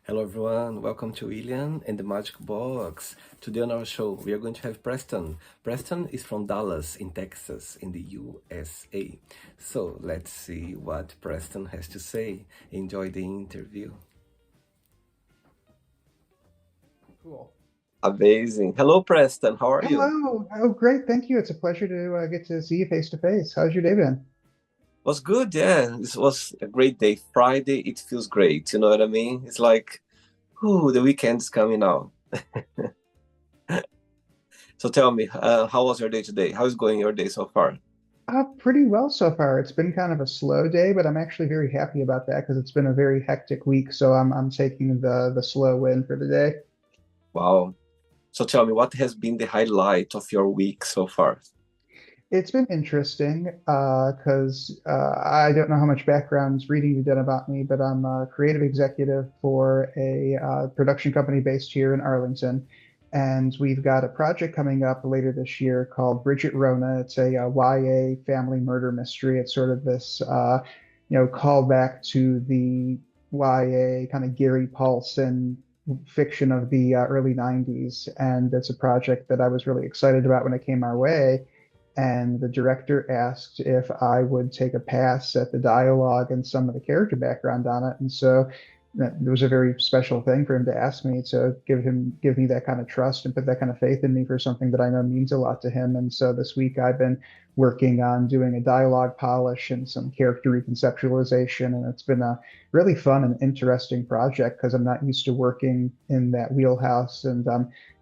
Hello everyone, welcome to William and the Magic Box. Today on our show, we are going to have Preston. Preston is from Dallas in Texas in the USA. So let's see what Preston has to say. Enjoy the interview. Cool. Amazing. Hello, Preston. How are you? Hello. Oh, great. Thank you. It's a pleasure to get to see you face to face. How's your day been? Was good, yeah. This was a great day. Friday, it feels great. You know what I mean? It's like, ooh, the weekend's coming now. So tell me, how was your day today? How's going your day so far? Pretty well so far. It's been kind of a slow day, but I'm actually very happy about that because it's been a very hectic week. So I'm taking the slow win for the day. Wow. So tell me, what has been the highlight of your week so far? It's been interesting because I don't know how much background reading you did about me, but I'm a creative executive for a production company based here in Arlington. And we've got a project coming up later this year called Bridget Rona. It's a, YA family murder mystery. It's sort of this, callback to the YA kind of Gary Paulson fiction of the early 90s. And it's a project that I was really excited about when it came our way, and the director asked if I would take a pass at the dialogue and some of the character background on it. And so it was a very special thing for him to ask me to give me that kind of trust and put that kind of faith in me for something that I know means a lot to him. And so this week I've been working on doing a dialogue polish and some character reconceptualization, and it's been a really fun and interesting project because I'm not used to working in that wheelhouse, and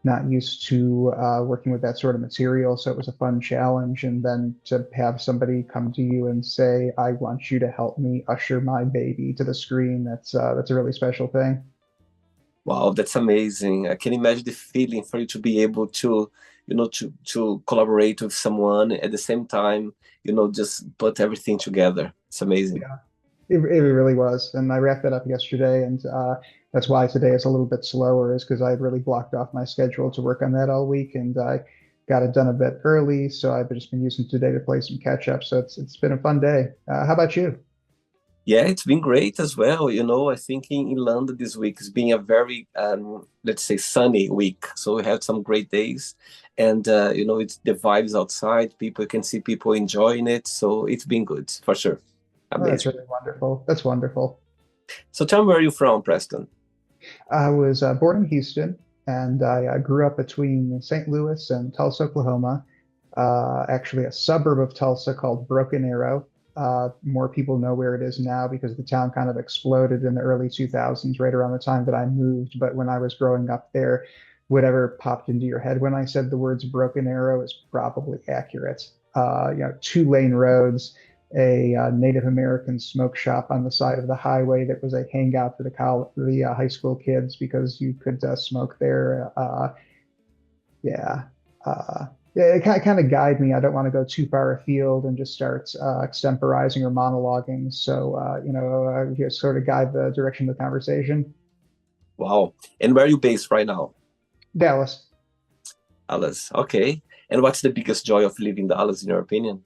not used to working with that sort of material. So it was a fun challenge. And then to have somebody come to you and say, I want you to help me usher my baby to the screen, that's a really special thing. Wow, that's amazing. I can imagine the feeling for you to be able to, to collaborate with someone at the same time, just put everything together. It's amazing. Yeah, it really was. And I wrapped that up yesterday. And that's why today is a little bit slower, is because I had really blocked off my schedule to work on that all week. And I got it done a bit early. So I've just been using today to play some catch up. So it's been a fun day. How about you? Yeah, it's been great as well. I think in London this week has been a very, let's say, sunny week. So we had some great days, and it's the vibes outside. People you can see people enjoying it. So it's been good for sure. Oh, that's Amazing. really wonderful. That's wonderful. So tell me where are you from, Preston? I was born in Houston, and I grew up between St. Louis and Tulsa, Oklahoma. Actually, a suburb of Tulsa called Broken Arrow. More people know where it is now because the town kind of exploded in the early 2000s, right around the time that I moved. But when I was growing up there, whatever popped into your head when I said the words Broken Arrow is probably accurate. Two-lane roads, a Native American smoke shop on the side of the highway that was a hangout for the high school kids because you could smoke there. Yeah. Yeah, it kind of guide me. I don't want to go too far afield and just start extemporizing or monologuing. So, just sort of guide the direction of the conversation. Wow. And where are you based right now? Dallas. Dallas. Okay. And what's the biggest joy of living in Dallas, in your opinion?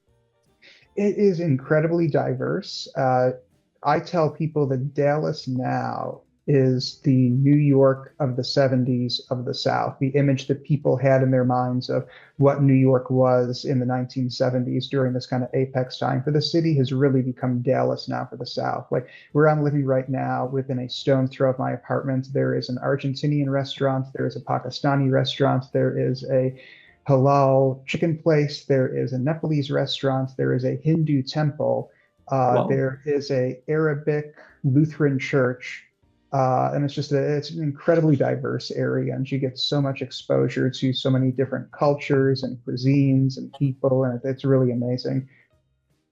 It is incredibly diverse. I tell people that Dallas now is the New York of the 70s of the South, the image that people had in their minds of what New York was in the 1970s during this kind of apex time for the city has really become Dallas now for the South. Like where I'm living right now, within a stone's throw of my apartment, there is an Argentinian restaurant, there is a Pakistani restaurant, there is a halal chicken place. There is a Nepalese restaurant. There is a Hindu temple. Wow. There is a Arabic Lutheran church. And it's an incredibly diverse area, and you get so much exposure to so many different cultures and cuisines and people, and it's really amazing.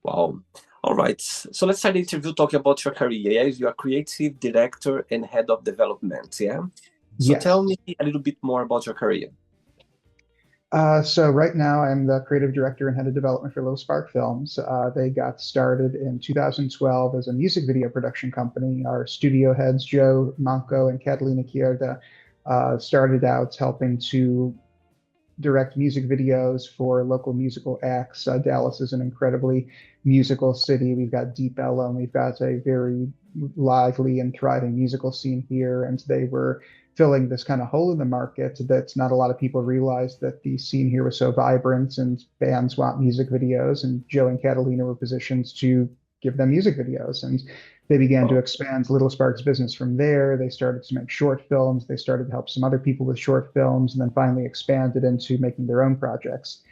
Wow. All right. So let's start the interview talking about your career. Yeah, you're a creative director and head of development. Yeah. So tell Yes. me a little bit more about your career. So right now, I'm the creative director and head of development for Little Spark Films. They got started in 2012 as a music video production company. Our studio heads, Joe Manco and Catalina Chiarda, started out helping to direct music videos for local musical acts. Dallas is an incredibly musical city. We've got Deep Ellum. We've got a very lively and thriving musical scene here. And they were filling this kind of hole in the market that not a lot of people realized that the scene here was so vibrant and bands want music videos. And Joe and Catalina were positioned to give them music videos. And they began to expand Little Sparks business from there. They started to make short films. They started to help some other people with short films, and then finally expanded into making their own projects.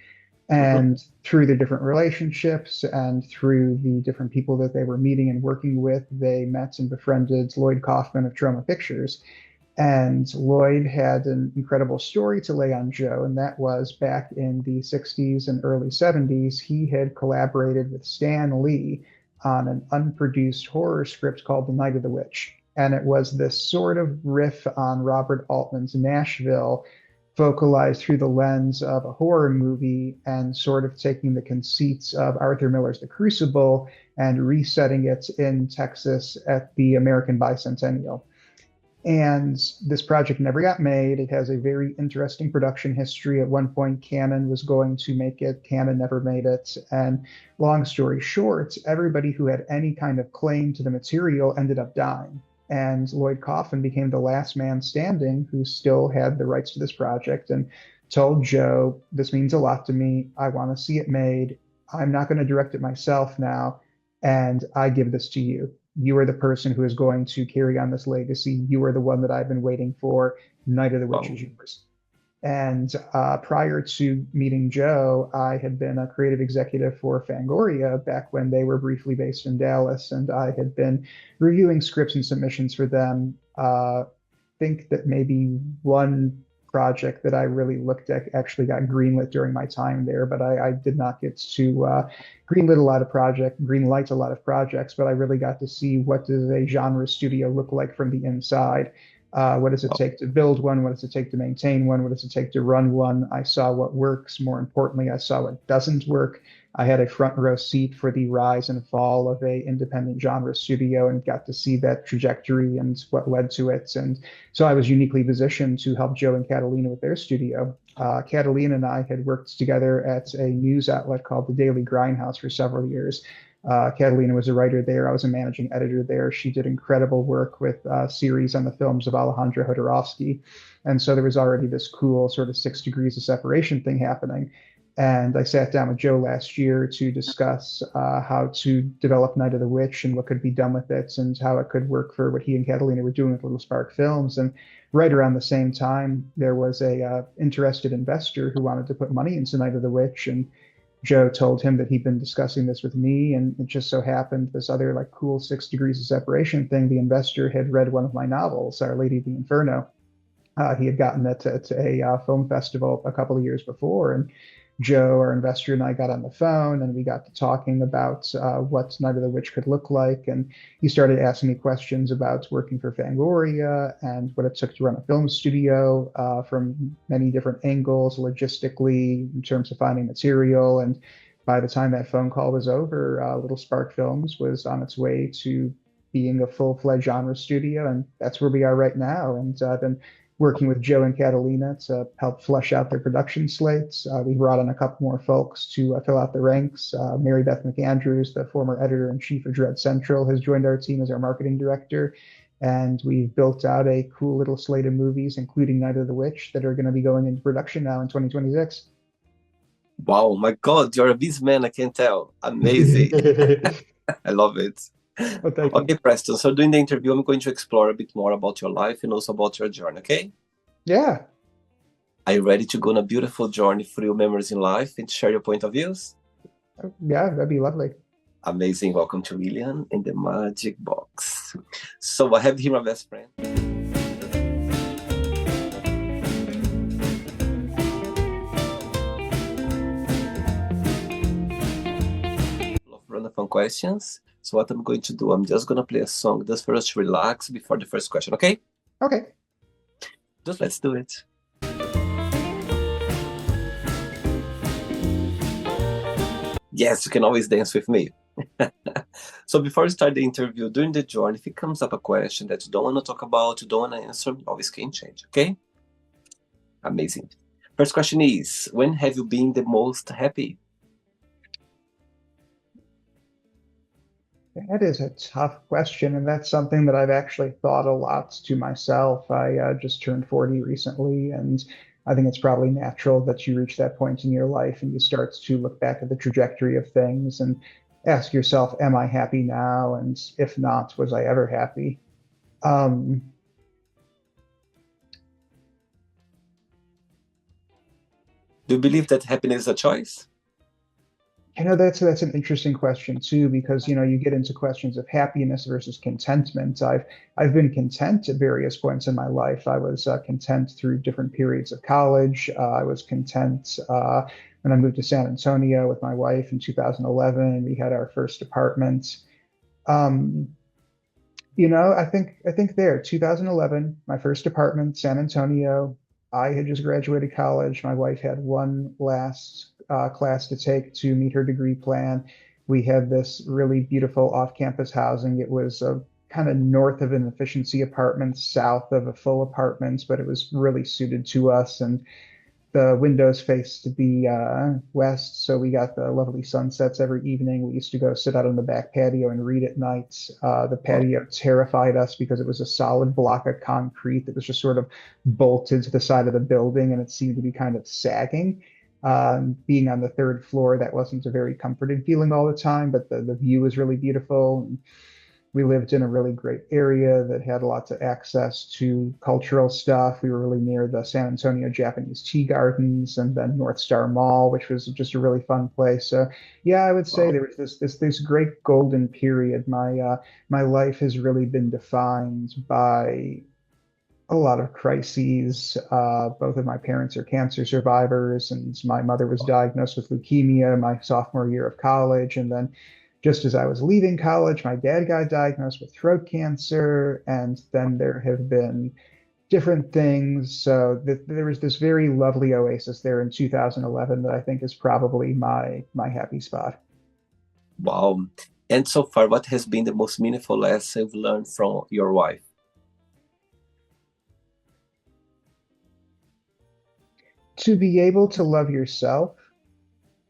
And through the different relationships and through the different people that they were meeting and working with, they met and befriended Lloyd Kaufman of Troma Pictures. And Lloyd had an incredible story to lay on Joe, and that was back in the 60s and early 70s, he had collaborated with Stan Lee on an unproduced horror script called The Night of the Witch. And it was this sort of riff on Robert Altman's Nashville, focalized through the lens of a horror movie and sort of taking the conceits of Arthur Miller's The Crucible and resetting it in Texas at the American Bicentennial. And this project never got made. It has a very interesting production history. At one point, Canon was going to make it. Canon never made it. And long story short, everybody who had any kind of claim to the material ended up dying. And Lloyd Kaufman became the last man standing who still had the rights to this project and told Joe, this means a lot to me. I want to see it made. I'm not going to direct it myself now. And I give this to you. You are the person who is going to carry on this legacy. You are the one that I've been waiting for. Night of the Witch is yours. And prior to meeting Joe, I had been a creative executive for Fangoria back when they were briefly based in Dallas. And I had been reviewing scripts and submissions for them. Think that maybe one project that I really looked at actually got greenlit during my time there, but I did not get to greenlight a lot of projects, but I really got to see what does a genre studio look like from the inside. What does it take to build one? What does it take to maintain one? What does it take to run one? I saw what works. More importantly, I saw what doesn't work. I had a front row seat for the rise and fall of a independent genre studio and got to see that trajectory and what led to it. And so I was uniquely positioned to help Joe and Catalina with their studio. Catalina and I had worked together at a news outlet called the Daily Grindhouse for several years. Catalina was a writer there. I was a managing editor there. She did incredible work with series on the films of Alejandro Jodorowsky. And so there was already this cool sort of 6 degrees of separation thing happening. And I sat down with Joe last year to discuss how to develop Night of the Witch and what could be done with it and how it could work for what he and Catalina were doing with Little Spark Films. And right around the same time, there was a interested investor who wanted to put money into Night of the Witch. And Joe told him that he'd been discussing this with me. And it just so happened this other like cool 6 degrees of separation thing, the investor had read one of my novels, Our Lady of the Inferno. He had gotten it at a film festival a couple of years before. And Joe, our investor, and I got on the phone and we got to talking about what Night of the Witch could look like. And he started asking me questions about working for Fangoria and what it took to run a film studio from many different angles, logistically, in terms of finding material. And by the time that phone call was over, Little Spark Films was on its way to being a full-fledged genre studio. And that's where we are right now. And I've been working with Joe and Catalina to help flesh out their production slates. We brought on a couple more folks to fill out the ranks. Mary Beth McAndrews, the former editor-in-chief of Dread Central, has joined our team as our marketing director. And we've built out a cool little slate of movies, including Night of the Witch, that are going to be going into production now in 2026. Wow, my God, you're a busy man, I can tell. Amazing. I love it. Well, thank you. Okay, Preston, so during the interview, I'm going to explore a bit more about your life and also about your journey, okay? Yeah. Are you ready to go on a beautiful journey through your memories in life and share your point of views? Yeah, that'd be lovely. Amazing. Welcome to William in the Magic Box. So I have here my best friend. Run fun questions. So what I'm going to do, I'm just going to play a song just for us to relax before the first question, okay? Okay. Just let's do it. Yes, you can always dance with me. So before we start the interview, during the journey, if it comes up a question that you don't want to talk about, you don't want to answer, you always can change, okay? Amazing. First question is, when have you been the most happy? That is a tough question, and that's something that I've actually thought a lot to myself. I just turned 40 recently, and I think it's probably natural that you reach that point in your life and you start to look back at the trajectory of things and ask yourself, am I happy now? And if not, was I ever happy? Um, Do you believe that happiness is a choice? that's an interesting question too, because you get into questions of happiness versus contentment. I've been content at various points in my life. I was content through different periods of college. I was content when I moved to San Antonio with my wife in 2011. We had our first apartment. Um, I think there, 2011, my first apartment, San Antonio. I had just graduated college. My wife had one last class to take to meet her degree plan. We had this really beautiful off-campus housing. It was kind of north of an efficiency apartment, south of a full apartment, but it was really suited to us. And the windows faced the west, so we got the lovely sunsets every evening. We used to go sit out on the back patio and read at night. The Wow. patio terrified us because it was a solid block of concrete that was just sort of bolted to the side of the building, and it seemed to be kind of sagging. Being on the third floor, that wasn't a very comforting feeling all the time, but the view was really beautiful. We lived in a really great area that had lots of access to cultural stuff. We were really near the San Antonio Japanese Tea Gardens and then North Star Mall, which was just a really fun place. So yeah, I would say Wow. there was this great golden period. My life has really been defined by a lot of crises. Both of my parents are cancer survivors, and my mother was diagnosed with leukemia my sophomore year of college. And then, just as I was leaving college, my dad got diagnosed with throat cancer. And then there have been different things. So there was this very lovely oasis there in 2011 that I think is probably my happy spot. Wow. And so far, what has been the most meaningful lesson you've learned from your wife? To be able to love yourself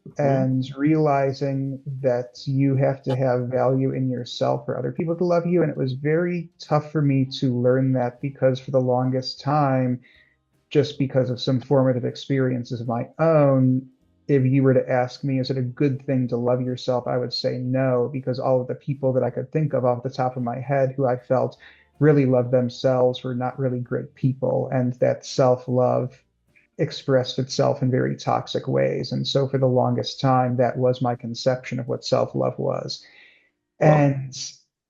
Mhm. and realizing that you have to have value in yourself for other people to love you. And it was very tough for me to learn that because for the longest time, just because of some formative experiences of my own, if you were to ask me, is it a good thing to love yourself? I would say no, because all of the people that I could think of off the top of my head who I felt really loved themselves were not really great people. And that self-love expressed itself in very toxic ways. And so for the longest time, that was my conception of what self-love was. Wow. And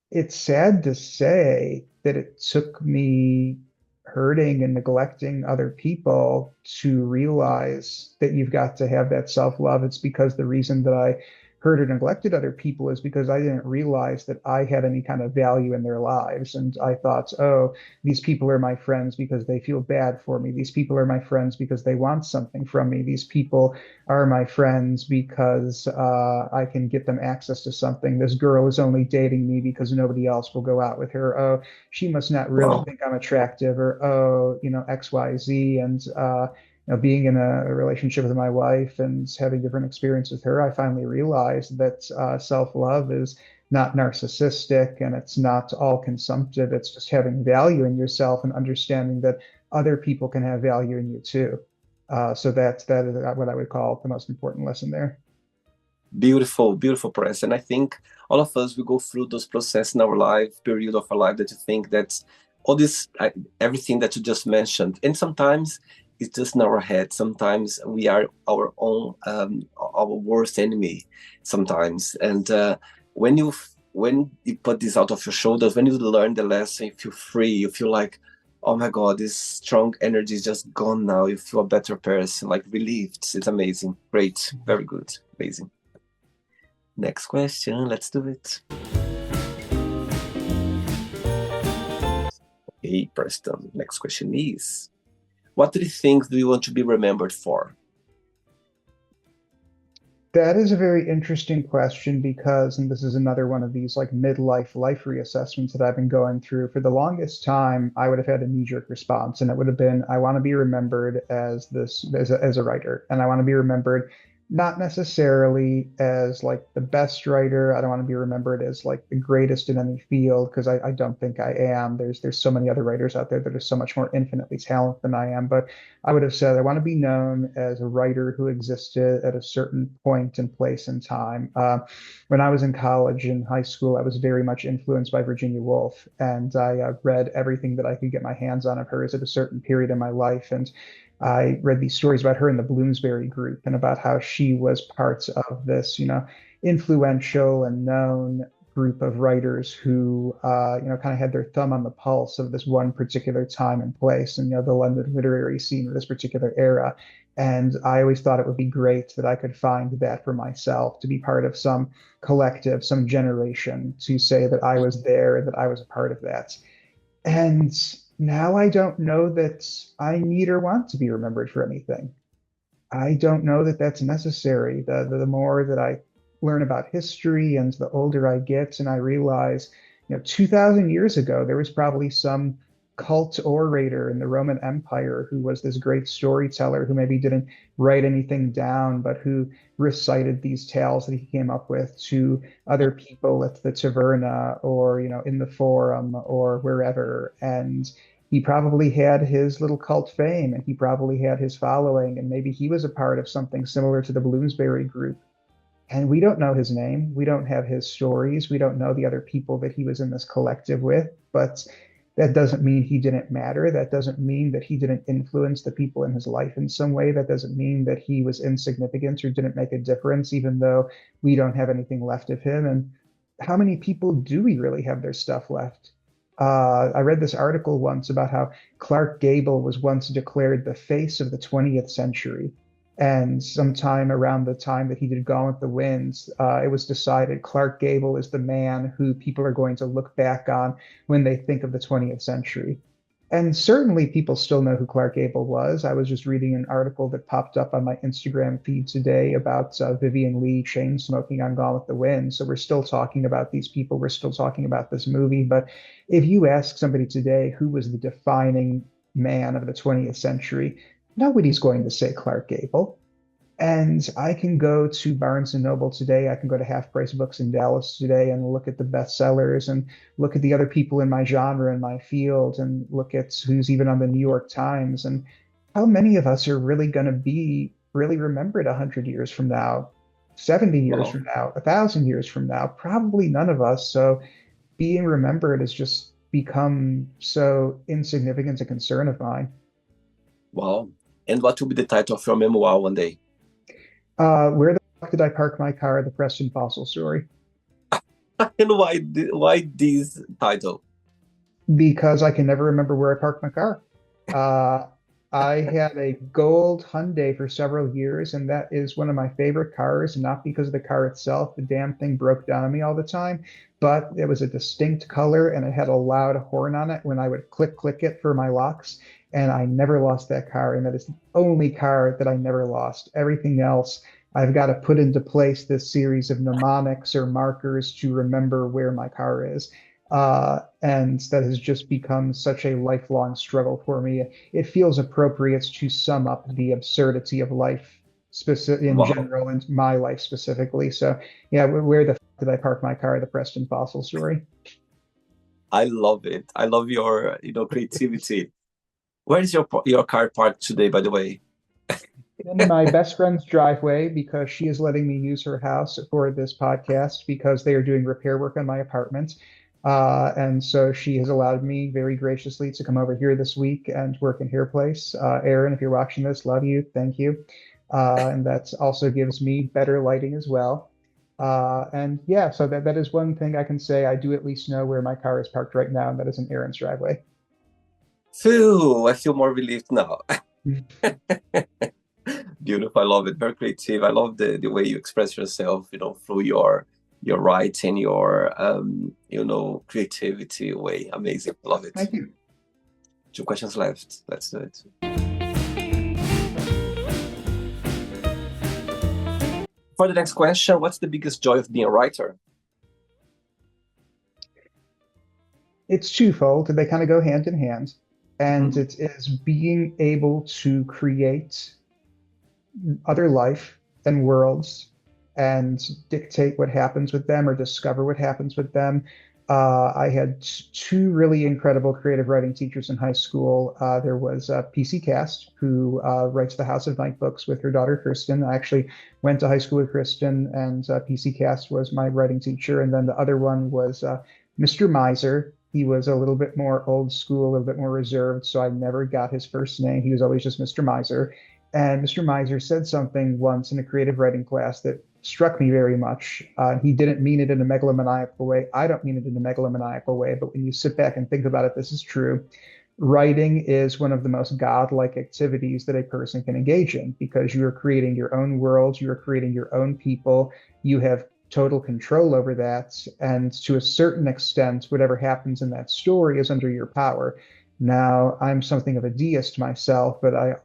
it's sad to say that it took me hurting and neglecting other people to realize that you've got to have that self-love. It's because the reason that I hurt or neglected other people is because I didn't realize that I had any kind of value in their lives. And I thought, oh, these people are my friends because they feel bad for me. These people are my friends because they want something from me. These people are my friends because I can get them access to something. This girl is only dating me because nobody else will go out with her. Oh, she must not really Wow. think I'm attractive, or oh, XYZ. And being in a relationship with my wife and having different experience with her, I finally realized that self-love is not narcissistic and it's not all consumptive. It's just having value in yourself and understanding that other people can have value in you too. So that is what I would call the most important lesson there. Beautiful, beautiful press. And I think all of us will go through those processes in our life, period of our life that you think that all this, everything that you just mentioned. And sometimes it's just in our head. Sometimes we are our own, our worst enemy sometimes. And when you put this out of your shoulders, when you learn the lesson, you feel free, you feel like, oh my God, this strong energy is just gone now. You feel a better person, like relieved. It's amazing. Great. Very good. Amazing. Next question, let's do it. Okay, Preston. Next question is, what do you think do you want to be remembered for? That is a very interesting question because, and this is another one of these like midlife life reassessments that I've been going through. For the longest time, I would have had a knee-jerk response, and it would have been, I want to be remembered as this as a writer, and I want to be remembered Not necessarily as like the best writer. I don't want to be remembered as like the greatest in any field because I don't think I am. There's so many other writers out there that are so much more infinitely talented than I am. But I would have said I want to be known as a writer who existed at a certain point and place and time. When I was in college and high school, I was very much influenced by Virginia Woolf, and I read everything that I could get my hands on of hers at a certain period in my life. And I read these stories about her in the Bloomsbury group and about how she was part of this, influential and known group of writers who, kind of had their thumb on the pulse of this one particular time and place and, the London literary scene of this particular era. And I always thought it would be great that I could find that for myself, to be part of some collective, some generation, to say that I was there, that I was a part of that. And now I don't know that I need or want to be remembered for anything. I don't know that that's necessary. The more that I learn about history and the older I get, and I realize, 2,000 years ago, there was probably some cult orator in the Roman Empire who was this great storyteller who maybe didn't write anything down, but who recited these tales that he came up with to other people at the taverna or, in the forum or wherever. And he probably had his little cult fame and he probably had his following, and maybe he was a part of something similar to the Bloomsbury group. And we don't know his name. We don't have his stories. We don't know the other people that he was in this collective with. But that doesn't mean he didn't matter. That doesn't mean that he didn't influence the people in his life in some way. That doesn't mean that he was insignificant or didn't make a difference, even though we don't have anything left of him. And how many people do we really have their stuff left? I read this article once about how Clark Gable was once declared the face of the 20th century. And sometime around the time that he did Gone with the Winds, it was decided Clark Gable is the man who people are going to look back on when they think of the 20th century. And certainly people still know who Clark Gable was. I was just reading an article that popped up on my Instagram feed today about Vivian Lee chain smoking on Gone with the Wind. So we're still talking about these people. We're still talking about this movie. But if you ask somebody today who was the defining man of the 20th century, nobody's going to say Clark Gable. And I can go to Barnes and Noble today. I can go to Half Price Books in Dallas today and look at the bestsellers and look at the other people in my genre and my field and look at who's even on the New York Times. And how many of us are really going to be really remembered 100 years from now, 70 years Wow. from now, 1,000 years from now? Probably none of us. So being remembered has just become so insignificant a concern of mine. Wow. And what will be the title of your memoir one day? Where the fuck did I park my car? The Preston Fossil story. And why this title? Because I can never remember where I parked my car. Uh, I had a gold Hyundai for several years, and that is one of my favorite cars, not because of the car itself. The damn thing broke down on me all the time, but it was a distinct color and it had a loud horn on it when I would click it for my locks. And I never lost that car. And that is the only car that I never lost. Everything else, I've got to put into place this series of mnemonics or markers to remember where my car is. And that has just become such a lifelong struggle for me. It feels appropriate to sum up the absurdity of life specific in Wow. general and my life specifically. So yeah, where the f did I park my car? The Preston Fossil story. I love it. I love your, creativity. Where is your car parked today, by the way? In my best friend's driveway because she is letting me use her house for this podcast because they are doing repair work on my apartment. And so she has allowed me very graciously to come over here this week and work in her place. Aaron, if you're watching this, love you. Thank you. And that also gives me better lighting as well. And yeah, so that is one thing I can say. I do at least know where my car is parked right now, and that is in Aaron's driveway. Phew, I feel more relieved now. Beautiful. I love it. Very creative. I love the way you express yourself, through your writing, your creativity way. Amazing. Love it. Thank you. 2 questions left. Let's do it. For the next question, what's the biggest joy of being a writer? It's twofold. They kind of go hand in hand. And Mhm. it is being able to create other life and worlds and dictate what happens with them or discover what happens with them. I had two really incredible creative writing teachers in high school. There was PC Cast, who writes the House of Night books with her daughter Kristen. I actually went to high school with Kristen, and PC Cast was my writing teacher. And then the other one was Mr. Miser. He was a little bit more old school, a little bit more reserved, so I never got his first name. He was always just Mr. Miser. And Mr. Miser said something once in a creative writing class that struck me very much. He didn't mean it in a megalomaniacal way. I don't mean it in a megalomaniacal way, but when you sit back and think about it, this is true. Writing is one of the most godlike activities that a person can engage in because you are creating your own world, you are creating your own people, you have total control over that. And to a certain extent, whatever happens in that story is under your power. Now, I'm something of a deist myself, but I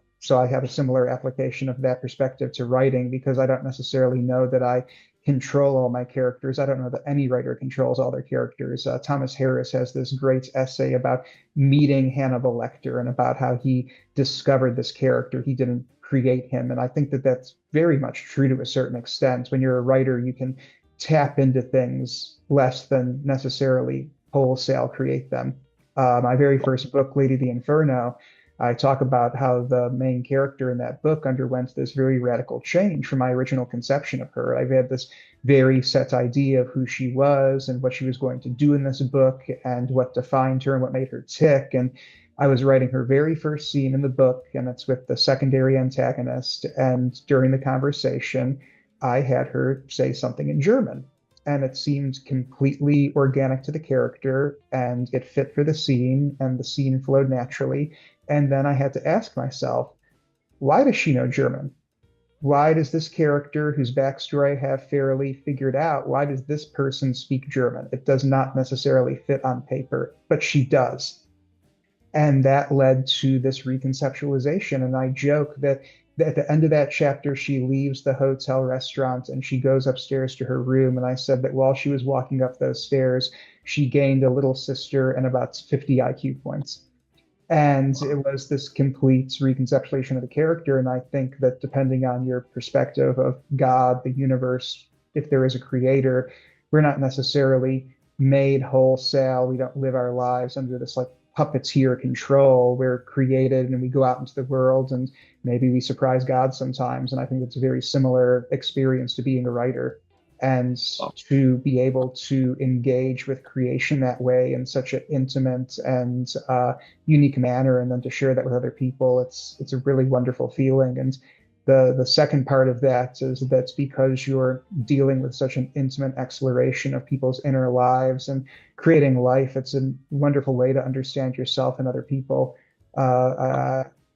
have a similar application of that perspective to writing because I don't necessarily know that I control all my characters. I don't know that any writer controls all their characters. Thomas Harris has this great essay about meeting Hannibal Lecter and about how he discovered this character. He didn't create him. And I think that that's very much true to a certain extent. When you're a writer, you can tap into things less than necessarily wholesale create them. My very first book, Lady of the Inferno, I talk about how the main character in that book underwent this very radical change from my original conception of her. I've had this very set idea of who she was and what she was going to do in this book and what defined her and what made her tick. And I was writing her very first scene in the book, and it's with the secondary antagonist. And during the conversation, I had her say something in German. And it seemed completely organic to the character, and it fit for the scene, and the scene flowed naturally. And then I had to ask myself, why does she know German? Why does this character, whose backstory I have fairly figured out, why does this person speak German? It does not necessarily fit on paper, but she does. And that led to this reconceptualization. And I joke that at the end of that chapter, she leaves the hotel restaurant and she goes upstairs to her room. And I said that while she was walking up those stairs, she gained a little sister and about 50 IQ points. And it was this complete reconceptualization of the character. And I think that depending on your perspective of God, the universe, if there is a creator, we're not necessarily made wholesale. We don't live our lives under this like puppeteer control. We're created and we go out into the world and maybe we surprise God sometimes. And I think it's a very similar experience to being a writer. And to be able to engage with creation that way in such an intimate and unique manner, and then to share that with other people, it's a really wonderful feeling. And the second part of that is that's because you're dealing with such an intimate exploration of people's inner lives and creating life. It's a wonderful way to understand yourself and other people.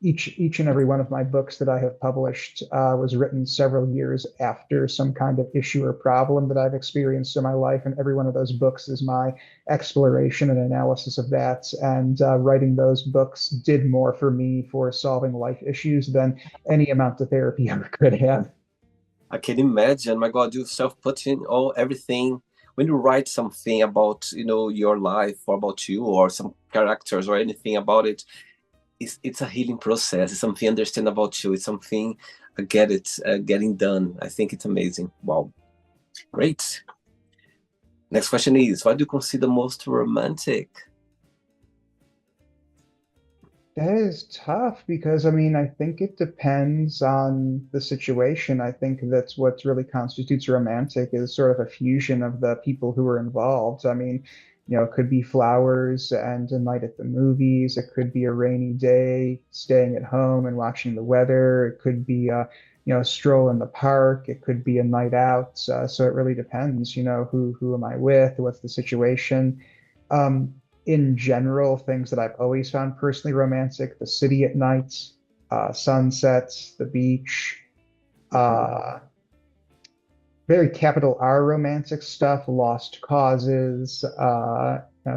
Each and every one of my books that I have published was written several years after some kind of issue or problem that I've experienced in my life, and every one of those books is my exploration and analysis of that. And writing those books did more for me for solving life issues than any amount of therapy ever could have. I can imagine. My God, you self-putting all everything. When you write something about your life or about you or some characters or anything about it, it's a healing process. It's something I understand about you. It's something I get it getting done. I think it's amazing. Wow, great. Next question is, what do you consider most romantic? That is tough because I think it depends on the situation. I think that's what really constitutes romantic is sort of a fusion of the people who are involved. It could be flowers and a night at the movies. It could be a rainy day, staying at home and watching the weather. It could be a stroll in the park. It could be a night out. So it really depends, who am I with? What's the situation? Um, in general, things that I've always found personally romantic, the city at night, sunsets, the beach, uh, very capital R romantic stuff, lost causes,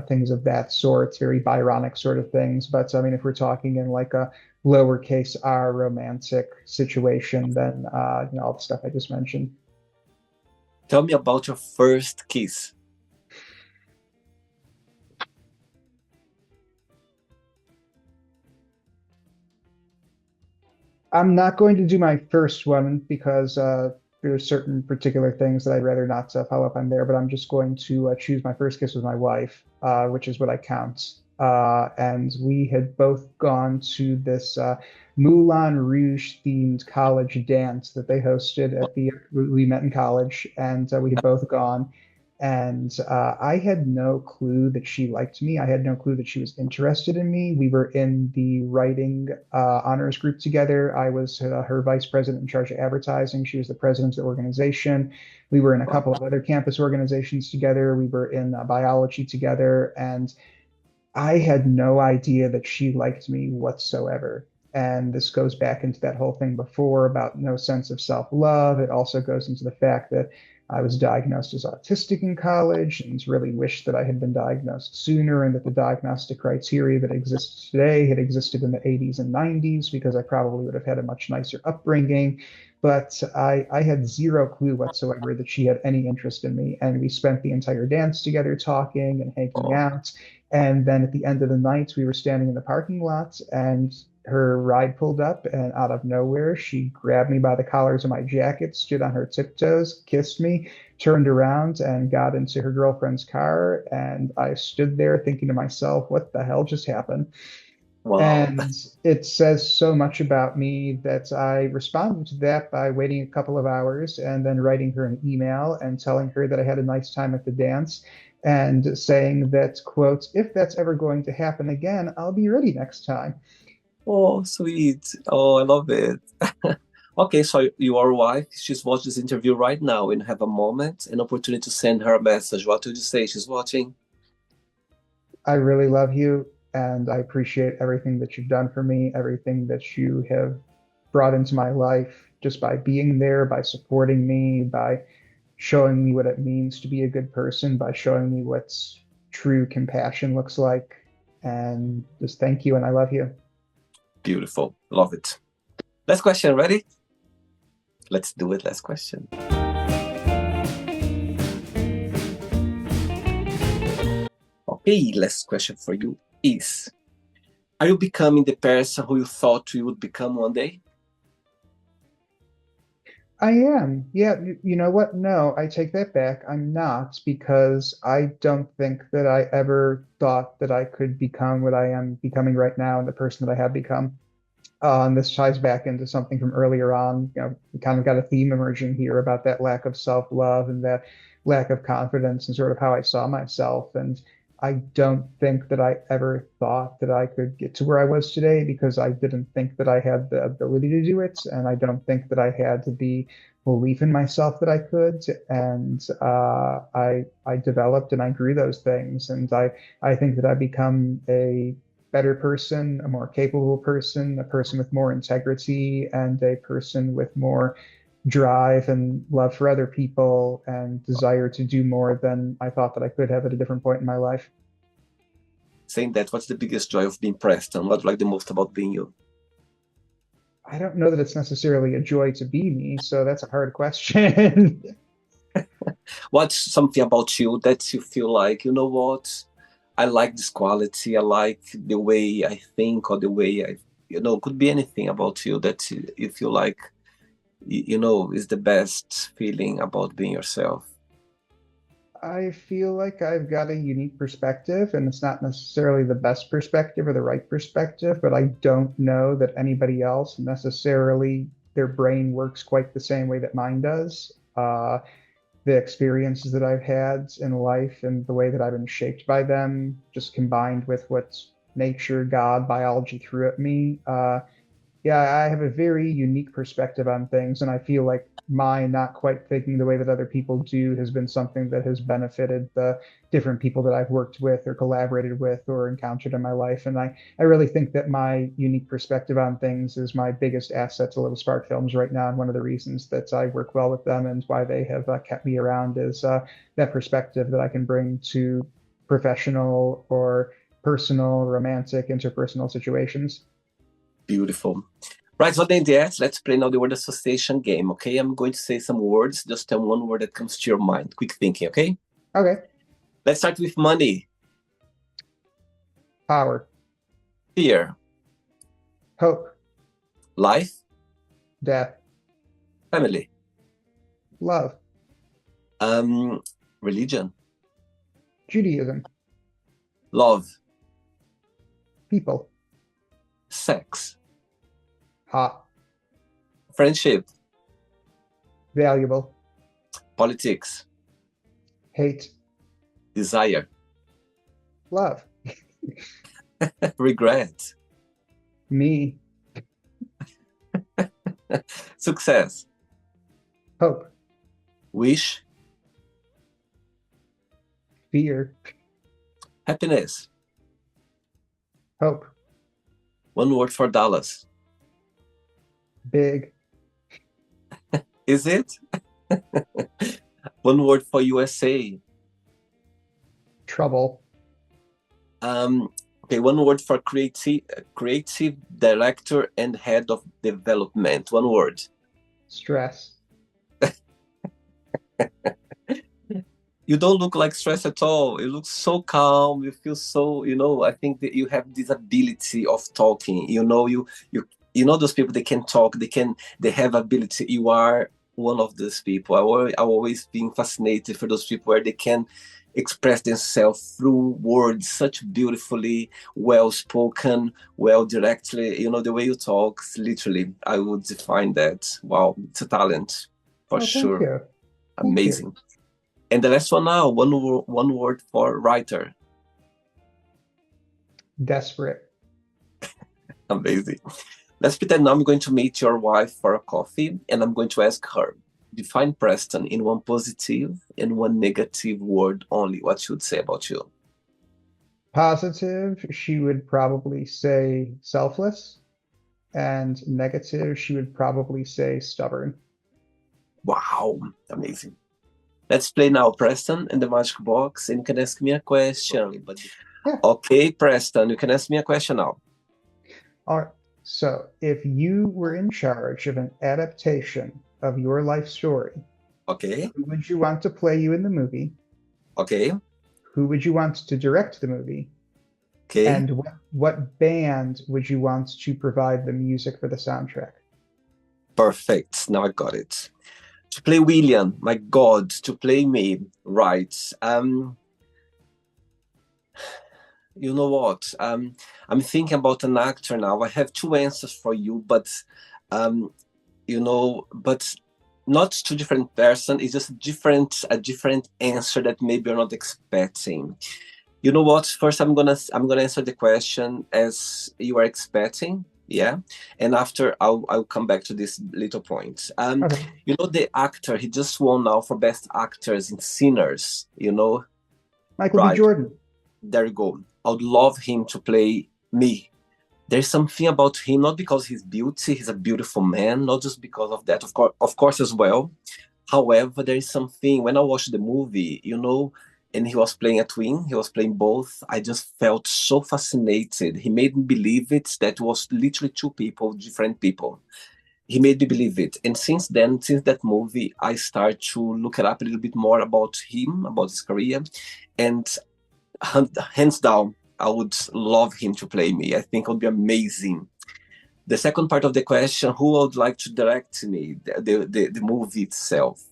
things of that sort, very Byronic sort of things. But if we're talking in like a lowercase r romantic situation, then all the stuff I just mentioned. Tell me about your first kiss. I'm not going to do my first one because there's certain particular things that I'd rather not follow up on there, but I'm just going to choose my first kiss with my wife, which is what I count. And we had both gone to this Moulin Rouge themed college dance that they hosted at we met in college, and we had both gone. And I had no clue that she liked me. I had no clue that she was interested in me. We were in the writing honors group together. I was her vice president in charge of advertising. She was the president of the organization. We were in a couple of other campus organizations together. We were in biology together. And I had no idea that she liked me whatsoever. And this goes back into that whole thing before about no sense of self-love. It also goes into the fact that I was diagnosed as autistic in college and really wished that I had been diagnosed sooner and that the diagnostic criteria that exists today had existed in the 80s and 90s because I probably would have had a much nicer upbringing. But I had zero clue whatsoever that she had any interest in me. And we spent the entire dance together talking and hanging Oh, out. And then at the end of the night, we were standing in the parking lot and her ride pulled up, and out of nowhere, she grabbed me by the collars of my jacket, stood on her tiptoes, kissed me, turned around, and got into her girlfriend's car. And I stood there thinking to myself, what the hell just happened? wow. And it says so much about me that I responded to that by waiting a couple of hours and then writing her an email and telling her that I had a nice time at the dance and saying that, quote, if that's ever going to happen again, I'll be ready next time. Oh, sweet. Oh, I love it. Okay, so your wife, she's watching this interview right now and have a moment, an opportunity to send her a message. What would you say? She's watching. I really love you and I appreciate everything that you've done for me, everything that you have brought into my life just by being there, by supporting me, by showing me what it means to be a good person, by showing me what's true compassion looks like. And just thank you and I love you. Beautiful. Love it. Last question. Ready? Let's do it. Last question. Okay, last question for you is, are you becoming the person who you thought you would become one day? I am. Yeah, you know what? No, I take that back. I'm not because I don't think that I ever thought that I could become what I am becoming right now and the person that I have become. And this ties back into something from earlier on. You know, we kind of got a theme emerging here about that lack of self-love and that lack of confidence and sort of how I saw myself. And I don't think that I ever thought that I could get to where I was today because I didn't think that I had the ability to do it. And I don't think that I had the belief in myself that I could. And I developed and I grew those things. And I think that I become a better person, a more capable person, a person with more integrity, and a person with more drive and love for other people and desire to do more than I thought that I could have at a different point in my life. Saying that, what's the biggest joy of being Preston? What do you like the most about being you? I don't know that it's necessarily a joy to be me, so that's a hard question. What's something about you that you feel like, you know what? I like this quality. I like the way I think or the way could be anything about you that you feel like, is the best feeling about being yourself. I feel like I've got a unique perspective, and it's not necessarily the best perspective or the right perspective, but I don't know that anybody else necessarily their brain works quite the same way that mine does. The experiences that I've had in life and the way that I've been shaped by them, just combined with what's nature, God, biology threw at me, yeah, I have a very unique perspective on things, and I feel like my not quite thinking the way that other people do has been something that has benefited the different people that I've worked with or collaborated with or encountered in my life. And I really think that my unique perspective on things is my biggest asset to Little Spark Films right now. And one of the reasons that I work well with them and why they have kept me around is that perspective that I can bring to professional or personal, romantic, interpersonal situations. Beautiful. Right, so then yes, let's play now the word association game, okay? I'm going to say some words, just tell one word that comes to your mind. Quick thinking, okay? Okay. Let's start with money, Power, fear, hope, life, death, family, love, um, religion, Judaism, love, people, sex, hot, friendship, valuable, politics, hate, desire, love, regret, me, success, hope, wish, fear, happiness. hope, One word for Dallas. big, Is it? One word for USA. trouble, Okay, one word for creative director and head of development. One word. stress, You don't look like stressed at all. You look so calm. You feel so, I think that you have this ability of talking. You know those people, they can talk, they have ability. You are one of those people. I always been fascinated for those people where they can express themselves through words such beautifully, well spoken, well directly. The way you talk, literally, I would define that. Wow, it's a talent for oh, thank sure. you, thank you, Amazing. And the last one now, one word for writer. desperate, Amazing. Let's pretend now I'm going to meet your wife for a coffee and I'm going to ask her, define Preston in one positive and one negative word only. What she would say about you? positive, she would probably say selfless, and negative, she would probably say stubborn. Wow, amazing. Let's play now, Preston, in the Magic Box, and you can ask me a question. Yeah. Okay, Preston, you can ask me a question now. All right. So, if you were in charge of an adaptation of your life story, Okay, who would you want to play you in the movie? okay, Who would you want to direct the movie? okay. And what band would you want to provide the music for the soundtrack? Perfect. Now I got it. To play William, my God, to play me, right? You know what? I'm thinking about an actor now. I have two answers for you, but um, but not two different person. It's just a different answer that maybe you're not expecting. You know what? First, I'm gonna answer the question as you are expecting. Yeah, and after I'll come back to this little point. Okay. The actor, he just won now for best actors in Sinners. Michael B. Right? Jordan. There you go. I would love him to play me. There's something about him, not because he's beauty, he's a beautiful man, not just because of that, of course as well. However, there is something when I watched the movie, and he was playing a twin, he was playing both. I just felt so fascinated. He made me believe it that was literally two people, different people. He made me believe it. And since then, since that movie, I started to look it up a little bit more about him, about his career. And hands down, I would love him to play me. I think it would be amazing. The second part of the question, who would like to direct me, the movie itself?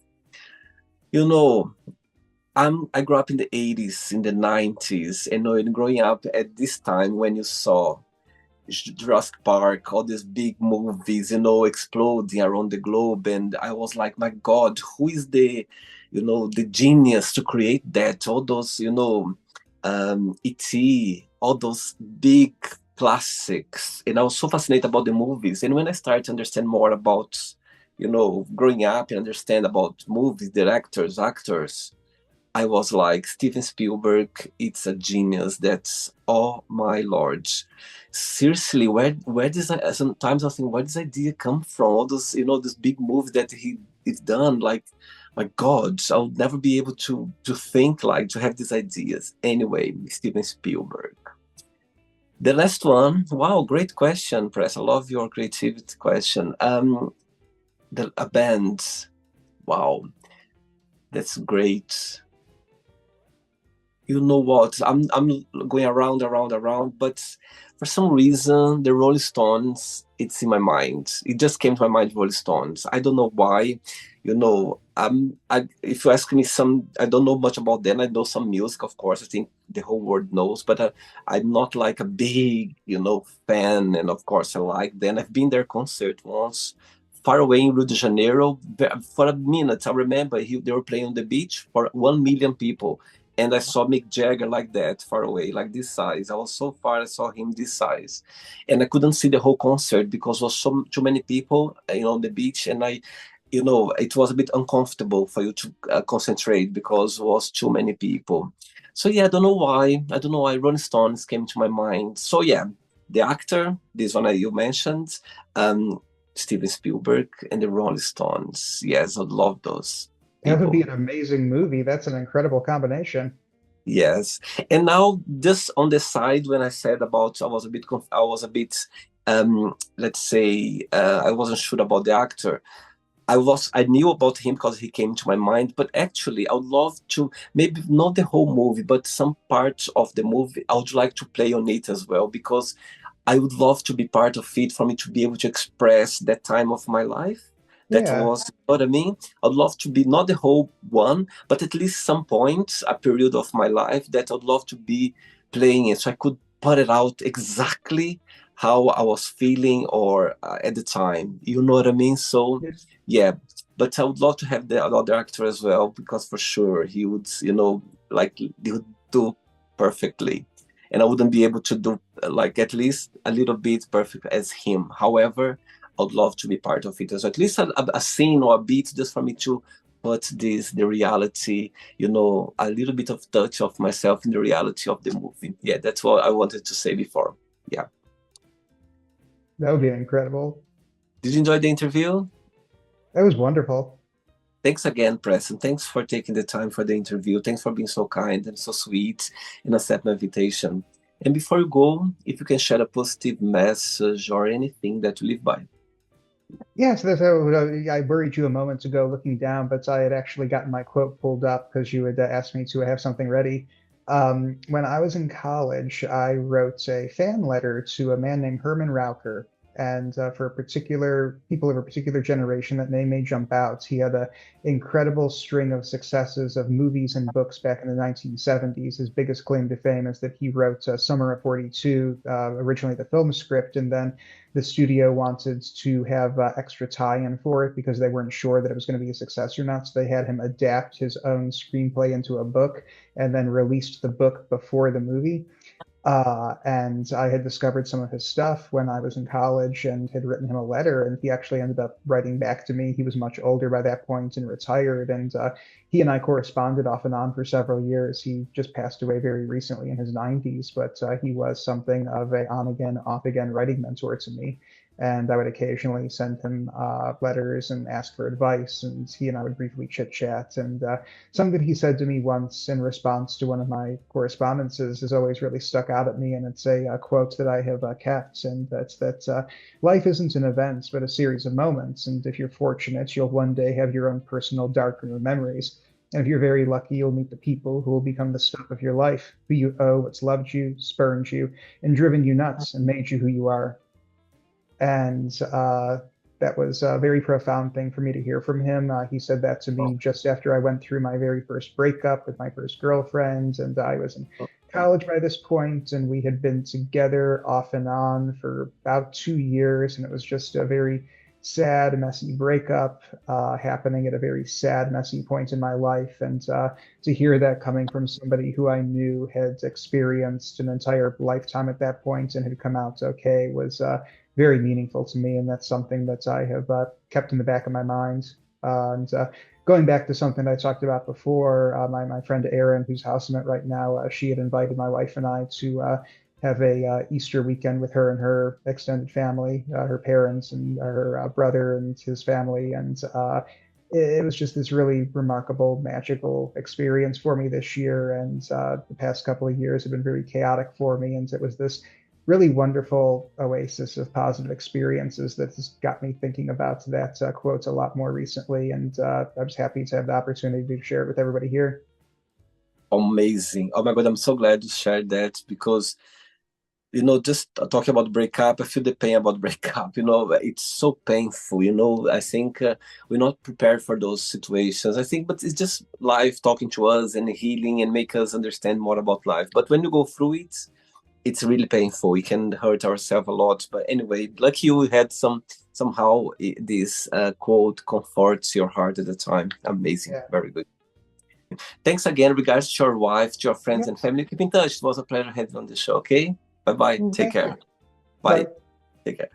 I grew up in the 80s, in the 90s, and growing up at this time when you saw Jurassic Park, all these big movies, exploding around the globe. And I was like, my God, who is the genius to create that? All those, E.T., all those big classics. And I was so fascinated about the movies. And when I started to understand more about, growing up and understand about movies, directors, actors, I was like, Steven Spielberg, it's a genius. That's, oh my Lord. Seriously, where does sometimes I think, where does this idea come from? All those, this big movies that he's done, like, my God, I'll never be able to think to have these ideas. Anyway, Steven Spielberg. The last one, wow, great question, Press. I love your creativity question. A band, wow, that's great. You know what? I'm going around, but for some reason, the Rolling Stones, it's in my mind. It just came to my mind, Rolling Stones. I don't know why. If you ask me some, I don't know much about them. I know some music, of course. I think the whole world knows, but I'm not like a big, fan. And of course, I like them. I've been their concert once, far away in Rio de Janeiro. For a minute, I remember they were playing on the beach for 1 million people, and I saw Mick Jagger like that, far away, like this size. I was so far, I saw him this size, and I couldn't see the whole concert because there was too many people, on the beach, and it was a bit uncomfortable for you to concentrate because it was too many people. So yeah, I don't know why. I don't know why Rolling Stones came to my mind. So yeah, the actor, this one that you mentioned, um, Steven Spielberg, and the Rolling Stones. Yes, I love those That would be people. an amazing movie. That's an incredible combination. Yes, and now just on the side, when I said about I was a bit, let's say, I wasn't sure about the actor. I knew about him because he came to my mind, but actually, I would love to maybe not the whole movie, but some parts of the movie. I would like to play on it as well because I would love to be part of it for me to be able to express that time of my life. That Yeah. was, you know what I mean? I'd love to be not the whole one, but at least some point, a period of my life that I'd love to be playing it so I could put it out exactly how I was feeling or at the time. You know what I mean? So, yeah, but I would love to have the other actor as well because for sure he would, like he would do perfectly. And I wouldn't be able to do like at least a little bit perfect as him. However, I would love to be part of it. So at least a scene or a beat just for me to put the reality, a little bit of touch of myself in the reality of the movie. Yeah, that's what I wanted to say before. Yeah. That would be incredible. Did you enjoy the interview? That was wonderful. Thanks again, Preston. Thanks for taking the time for the interview. Thanks for being so kind and so sweet and accept my invitation. And before you go, if you can share a positive message or anything that you live by. Yeah, so I worried you a moment ago looking down, but I had actually gotten my quote pulled up because you had asked me to have something ready. When I was in college, I wrote a fan letter to a man named Herman Raucher. And for particular people of a particular generation, that name may jump out. He had an incredible string of successes of movies and books back in the 1970s. His biggest claim to fame is that he wrote Summer of 42, originally the film script, and then the studio wanted to have extra tie-in for it because they weren't sure that it was going to be a success or not. So they had him adapt his own screenplay into a book and then released the book before the movie. And I had discovered some of his stuff when I was in college and had written him a letter, and he actually ended up writing back to me. He was much older by that point and retired, and he and I corresponded off and on for several years. He just passed away very recently in his 90s, but he was something of a on again, off again writing mentor to me. And I would occasionally send him letters and ask for advice, and he and I would briefly chit chat. And something he said to me once in response to one of my correspondences has always really stuck out at me, and it's a quote that I have kept, and that's that life isn't an event, but a series of moments, and if you're fortunate, you'll one day have your own personal darkroom of memories. And if you're very lucky, you'll meet the people who will become the stuff of your life, who you owe, what's loved you, spurned you, and driven you nuts, and made you who you are. And that was a very profound thing for me to hear from him. He said that to me just after I went through my very first breakup with my first girlfriend, and I was in college by this point, and we had been together off and on for about 2 years, and it was just a very sad, messy breakup happening at a very sad, messy point in my life. And to hear that coming from somebody who I knew had experienced an entire lifetime at that point and had come out okay was very meaningful to me, and that's something that I have kept in the back of my mind. And going back to something I talked about before, my friend Erin, whose house I'm at right now, she had invited my wife and I to have a Easter weekend with her and her extended family, her parents and her brother and his family, and it was just this really remarkable, magical experience for me this year. And the past couple of years have been very chaotic for me, and it was this really wonderful oasis of positive experiences that has got me thinking about that quote a lot more recently. And I was happy to have the opportunity to share it with everybody here. Amazing. Oh my God, I'm so glad you shared that because, just talking about breakup, I feel the pain about breakup. It's so painful. I think we're not prepared for those situations. I think, but it's just life talking to us and healing and make us understand more about life. But when you go through it, it's really painful. We can hurt ourselves a lot. But anyway, lucky you had somehow this quote comforts your heart at the time. Amazing. Yeah. Very good. Thanks again. Regards to your wife, to your friends and Yes. family. Keep in touch. It was a pleasure having you on the show. Okay. Bye-bye. Take Thank care. you. Bye. Bye. Take care.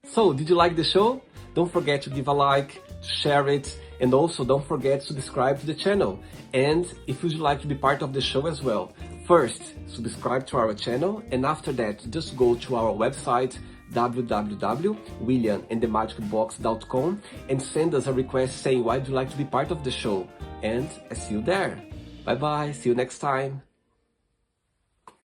So, did you like the show? Don't forget to give a like, to share it, and also don't forget to subscribe to the channel. And if you'd like to be part of the show as well, first, subscribe to our channel, and after that, just go to our website, www.williamandthemagicbox.com, and send us a request saying why would you like to be part of the show. And I see you there. Bye bye, see you next time.